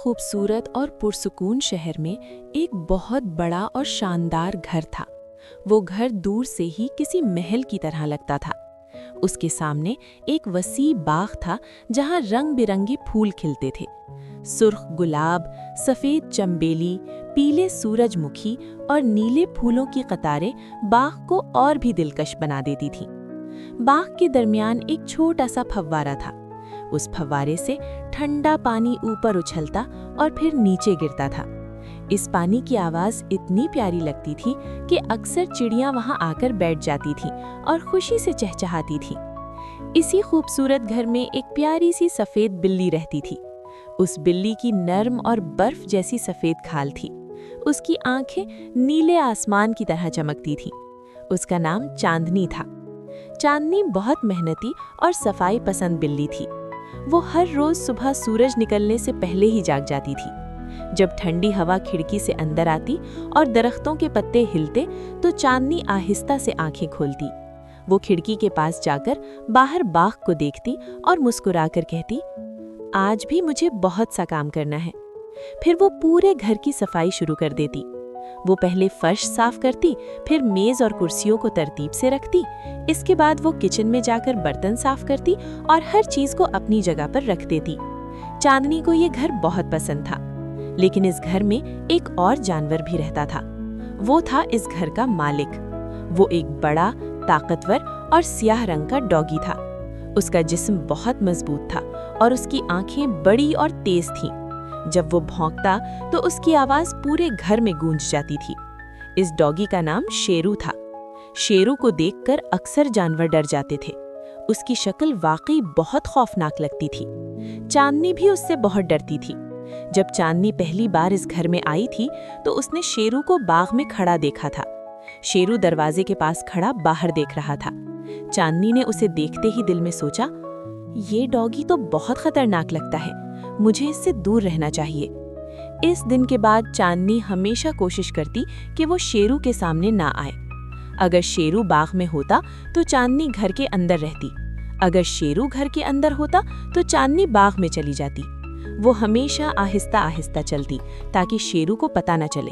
खूबसूरत और पुरसुकून शहर में एक बहुत बड़ा और शानदार घर था। वो घर दूर से ही किसी महल की तरह लगता था। उसके सामने एक वसी बाग था जहां रंग बिरंगे फूल खिलते थे। सुर्ख गुलाब, सफेद चंबेली, पीले सूरजमुखी और नीले फूलों की कतारें बाग को और भी दिलकश बना देती थीं। बाग के दरमियान एक छोटा सा फव्वारा था। उस फव्वारे से ठंडा पानी ऊपर उछलता और फिर नीचे गिरता था। इस पानी की आवाज़ इतनी प्यारी लगती थी कि अक्सर चिड़ियां वहां आकर बैठ जाती थीं और खुशी से चहचहाती थीं। इसी खूबसूरत घर में एक प्यारी सी सफ़ेद बिल्ली रहती थी। उस बिल्ली की नर्म और बर्फ जैसी सफ़ेद खाल थी। उसकी आंखें नीले आसमान की तरह चमकती थीं। उसका नाम चांदनी था। चांदनी बहुत मेहनती और सफाई पसंद बिल्ली थी। वो हर रोज सुबह सूरज निकलने से पहले ही जाग जाती थी। जब ठंडी हवा खिड़की से अंदर आती और दरख्तों के पत्ते हिलते तो चांदनी आहिस्ता से आंखें खोलती। वो खिड़की के पास जाकर बाहर बाग को देखती और मुस्कुराकर कहती, आज भी मुझे बहुत सा काम करना है। फिर वो पूरे घर की सफाई शुरू कर देती। वो पहले फर्श साफ करती, फिर मेज और कुर्सियों को तरतीब से रखती। इसके बाद वो किचन में जाकर बर्तन साफ करती और हर चीज को अपनी जगह पर रख देती। चांदनी को ये घर बहुत पसंद था, लेकिन इस घर में एक और जानवर भी रहता था। वो था इस घर का मालिक। वो एक बड़ा, ताकतवर और स्याह रंग का डॉगी था। उसका जिस्म बहुत मजबूत था और उसकी आंखें बड़ी और तेज थीं। जब वो भौंकता तो उसकी आवाज पूरे घर में गूंज जाती थी। इस डॉगी का नाम शेरू था। शेरू को देखकर अक्सर जानवर डर जाते थे। उसकी शक्ल वाकई बहुत खौफनाक लगती थी। चांदनी भी उससे बहुत डरती थी। जब चांदनी पहली बार इस घर में आई थी तो उसने शेरू को बाग में खड़ा देखा था। शेरू दरवाजे के पास खड़ा बाहर देख रहा था। चांदनी ने उसे देखते ही दिल में सोचा, ये डॉगी तो बहुत खतरनाक लगता है, मुझे इससे दूर रहना चाहिए। इस दिन के बाद चांदनी हमेशा कोशिश करती कि वो शेरू के सामने ना आए। अगर शेरू बाग में होता तो चांदनी घर के अंदर रहती। अगर शेरू घर के अंदर होता तो चांदनी बाग में चली जाती। वो हमेशा आहिस्ता आहिस्ता चलती ताकि शेरू को पता न चले।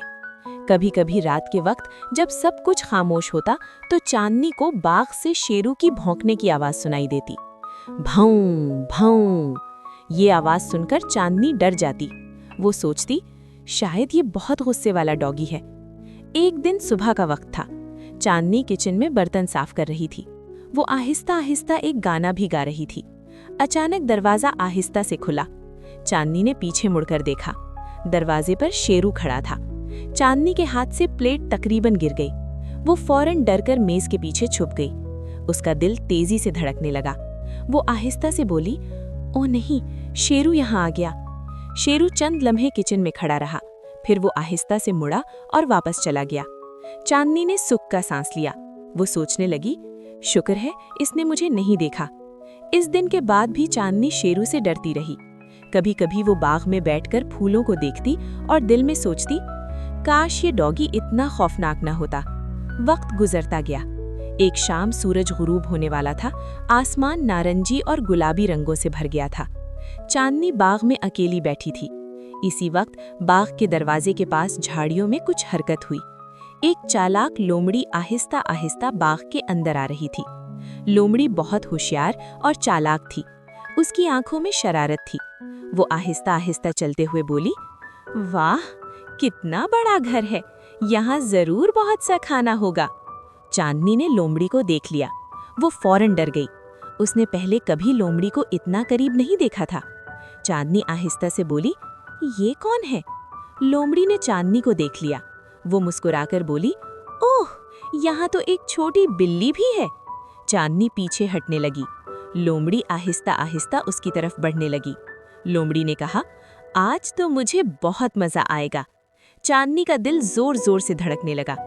कभी कभी रात के वक्त जब सब कुछ खामोश होता तो चांदनी को बाग से शेरू की भौंकने की आवाज सुनाई देती। भाऊं भाऊं। ये आवाज सुनकर चांदनी डर जाती। वो सोचती, शायद ये बहुत गुस्से वाला डॉगी है। एक दिन सुबह का वक्त था। चांदनी किचन में बर्तन साफ कर रही थी। वो आहिस्ता आहिस्ता एक गाना भी गा रही थी। अचानक दरवाजा आहिस्ता से खुला। चांदनी ने पीछे मुड़कर देखा। दरवाजे पर शेरू खड़ा था। चांदनी के हाथ से प्लेट तकरीबन गिर गई। वो फौरन डरकर मेज के पीछे छुप गई। उसका दिल तेजी से धड़कने लगा। वो आहिस्ता से बोली, ओ नहीं, शेरू यहाँ आ गया। शेरू चंद लम्हे किचन में खड़ा रहा, फिर वो आहिस्ता से मुड़ा और वापस चला गया। चांदनी ने सुख का सांस लिया। वो सोचने लगी, शुक्र है इसने मुझे नहीं देखा। इस दिन के बाद भी चांदनी शेरू से डरती रही। कभी कभी वो बाग में बैठकर फूलों को देखती और दिल में सोचती, काश ये डॉगी इतना खौफनाक न होता। वक्त गुजरता गया। एक शाम सूरज गुरूब होने वाला था। आसमान नारंगी और गुलाबी रंगों से भर गया था। चांदनी बाग में अकेली बैठी थी। इसी वक्त बाग के दरवाजे के पास झाड़ियों में कुछ हरकत हुई। एक चालाक लोमड़ी आहिस्ता आहिस्ता बाग के अंदर आ रही थी। लोमड़ी बहुत होशियार और चालाक थी। उसकी आंखों में शरारत थी। वो आहिस्ता आहिस्ता चलते हुए बोली, वाह, कितना बड़ा घर है, यहाँ जरूर बहुत सा खाना होगा। चांदनी ने लोमड़ी को देख लिया। वो फौरन डर गई। उसने पहले कभी लोमड़ी को इतना करीब नहीं देखा था। चांदनी आहिस्ता से बोली, ये कौन है? लोमड़ी ने चांदनी को देख लिया। वो मुस्कुराकर बोली, ओह, यहाँ तो एक छोटी बिल्ली भी है। चांदनी पीछे हटने लगी। लोमड़ी आहिस्ता आहिस्ता उसकी तरफ बढ़ने लगी। लोमड़ी ने कहा, आज तो मुझे बहुत मजा आएगा। चांदनी का दिल जोर जोर से धड़कने लगा।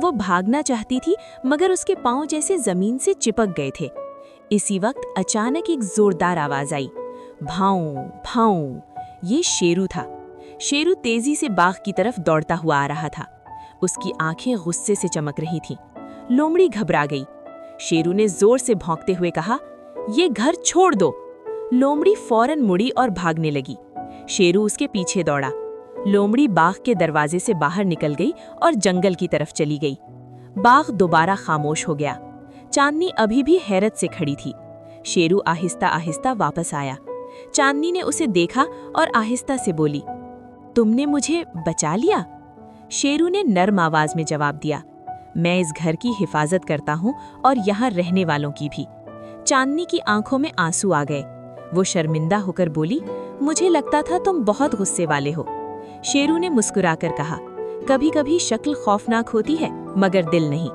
वो भागना चाहती थी मगर उसके पांव जैसे जमीन से चिपक गए थे। इसी वक्त अचानक एक जोरदार आवाज आई, भाऊं भाऊं। ये शेरू था। शेरू तेजी से बाग की तरफ दौड़ता हुआ आ रहा था। उसकी आंखें गुस्से से चमक रही थीं। लोमड़ी घबरा गई। शेरू ने जोर से भौंकते हुए कहा, ये घर छोड़ दो। लोमड़ी फौरन मुड़ी और भागने लगी। शेरू उसके पीछे दौड़ा। लोमड़ी बाघ के दरवाजे से बाहर निकल गई और जंगल की तरफ चली गई। बाघ दोबारा खामोश हो गया। चांदनी अभी भी हैरत से खड़ी थी। शेरू आहिस्ता आहिस्ता वापस आया। चांदनी ने उसे देखा और आहिस्ता से बोली, तुमने मुझे बचा लिया? शेरू ने नर्म आवाज में जवाब दिया, मैं इस घर की हिफाजत करता हूँ और यहाँ रहने वालों की भी। चांदनी की आंखों में आंसू आ गए। वो शर्मिंदा होकर बोली, मुझे लगता था तुम बहुत गुस्से वाले हो। शेरू ने मुस्कुराकर कहा, कभी कभी शक्ल खौफनाक होती है मगर दिल नहीं।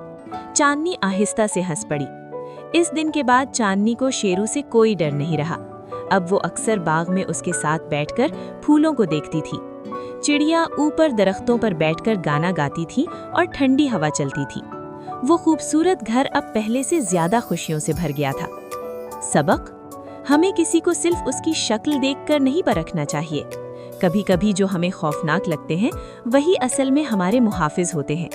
चांदनी आहिस्ता से हंस पड़ी। इस दिन के बाद चांदनी को शेरू से कोई डर नहीं रहा। अब वो अक्सर बाग में उसके साथ बैठकर फूलों को देखती थी। चिड़िया ऊपर दरख्तों पर बैठकर गाना गाती थी और ठंडी हवा चलती थी। वो खूबसूरत घर अब पहले से ज्यादा खुशियों से भर गया था। सबक, हमें किसी को सिर्फ उसकी शक्ल देखकर नहीं परखना चाहिए। कभी कभी जो हमें खौफनाक लगते हैं वही असल में हमारे मुहाफिज होते हैं।